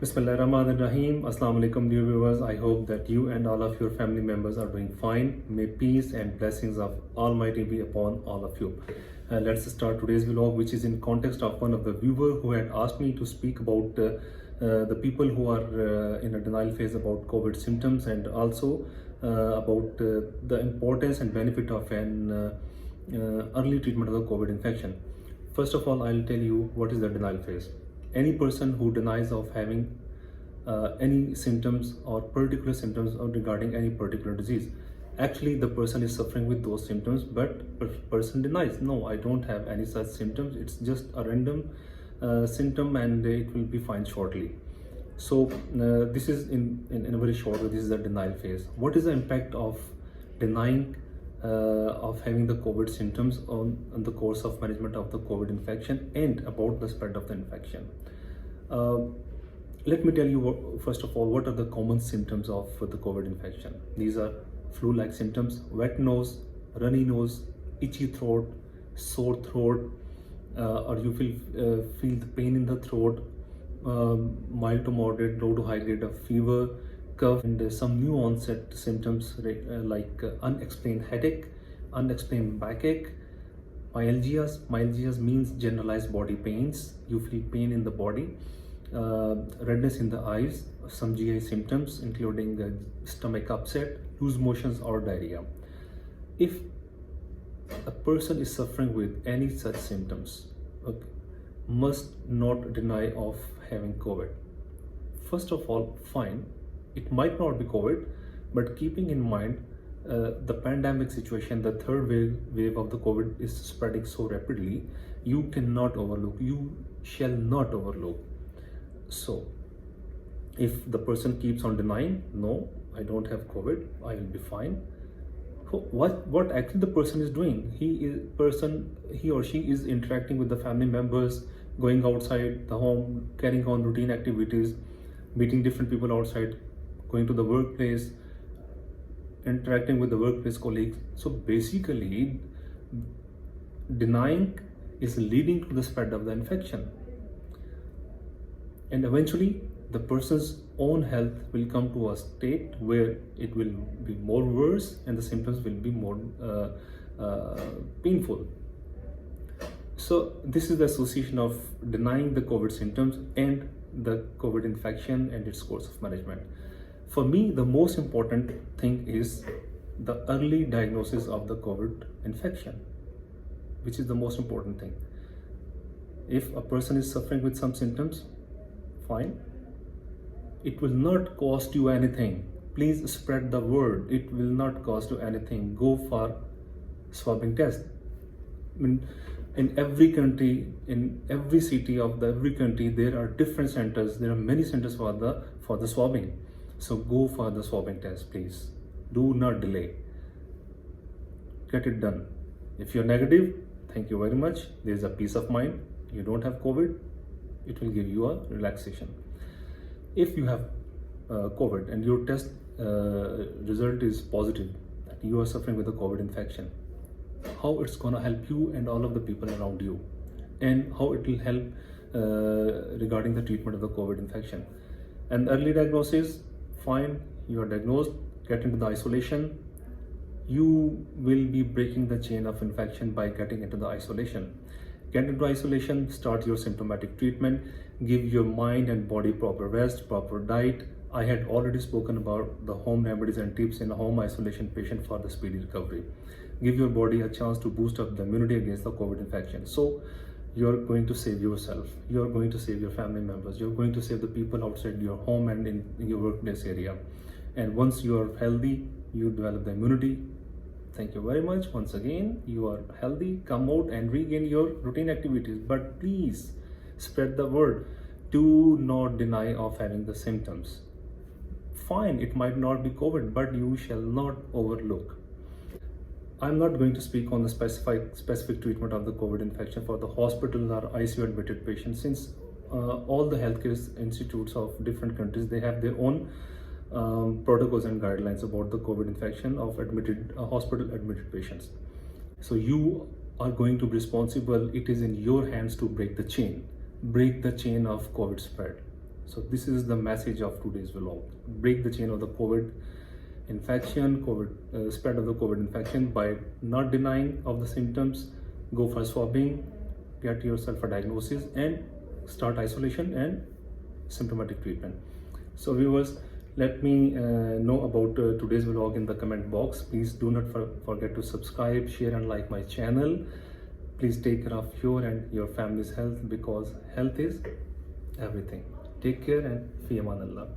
Bismillahirrahmanirrahim. Assalamu alaikum, dear viewers. I hope that you and all of your family members are doing fine. May peace and blessings of Almighty be upon all of you. Let's start today's vlog, which is in context of one of the viewer who had asked me to speak about the people who are in a denial phase about COVID symptoms, and also about the importance and benefit of an early treatment of the COVID infection. First of all, I'll tell you what is the denial phase. Any person who denies of having any symptoms or particular symptoms or regarding any particular disease, actually the person is suffering with those symptoms, but person denies, no, I don't have any such symptoms, it's just a random symptom and it will be fine shortly. So this is in a very short way, this is the denial phase. What is the impact of denying of having the COVID symptoms on the course of management of the COVID infection and about the spread of the infection? Let me tell you first of all, what are the common symptoms of the COVID infection? These are flu-like symptoms: wet nose, runny nose, itchy throat, sore throat, or you feel the pain in the throat, mild to moderate, low to high grade of fever, cough, and some new onset symptoms like unexplained headache, unexplained backache, myalgias. Myalgias means generalized body pains. You feel pain in the body, redness in the eyes, some GI symptoms including stomach upset, loose motions, or diarrhea. If a person is suffering with any such symptoms, okay, must not deny of having COVID. First of all, fine, it might not be COVID, but keeping in mind the pandemic situation, the third wave of the COVID is spreading so rapidly, you cannot overlook, you shall not overlook. So if the person keeps on denying, no, I don't have COVID, I will be fine. What actually the person is doing? He or she is interacting with the family members, going outside the home, carrying on routine activities, meeting different people outside, going to the workplace, interacting with the workplace colleagues. So basically, denying is leading to the spread of the infection, and eventually the person's own health will come to a state where it will be more worse and the symptoms will be more painful. So this is the association of denying the COVID symptoms and the COVID infection and its course of management. For me, the most important thing is the early diagnosis of the COVID infection, which is the most important thing. If a person is suffering with some symptoms, fine. It will not cost you anything. Please spread the word. It will not cost you anything. Go for swabbing test. I mean, in every country, in every city of every country, there are different centers. There are many centers for the swabbing. So go for the swabbing test, please. Do not delay. Get it done. If you're negative, thank you very much. There is a peace of mind. You don't have COVID. It will give you a relaxation. If you have COVID and your test result is positive, that you are suffering with a COVID infection, how it's gonna help you and all of the people around you, and how it will help regarding the treatment of the COVID infection. And early diagnosis, fine, you are diagnosed, get into the isolation. You will be breaking the chain of infection by getting into the isolation. Get into isolation, start your symptomatic treatment, give your mind and body proper rest, proper diet. I had already spoken about the home remedies and tips in a home isolation patient for the speedy recovery. Give your body a chance to boost up the immunity against the COVID infection. So you're going to save yourself, you're going to save your family members, you're going to save the people outside your home and in your workplace area. And once you are healthy, you develop the immunity. Thank you very much. Once again, you are healthy, come out and regain your routine activities. But please spread the word. Do not deny of having the symptoms. Fine, it might not be COVID, but you shall not overlook. I'm not going to speak on the specific treatment of the COVID infection for the hospital or ICU admitted patients, since all the healthcare institutes of different countries, they have their own protocols and guidelines about the COVID infection of hospital admitted patients. So you are going to be responsible. It is in your hands to break the chain of COVID spread. So this is the message of today's vlog. Break the chain of the COVID infection, spread of the COVID infection by not denying of the symptoms. Go for swabbing, get yourself a diagnosis, and start isolation and symptomatic treatment. So viewers, let me know about today's vlog in the comment box. Please do not forget to subscribe, share and like my channel. Please take care of your and your family's health, because health is everything. Take care and fi aman Allah.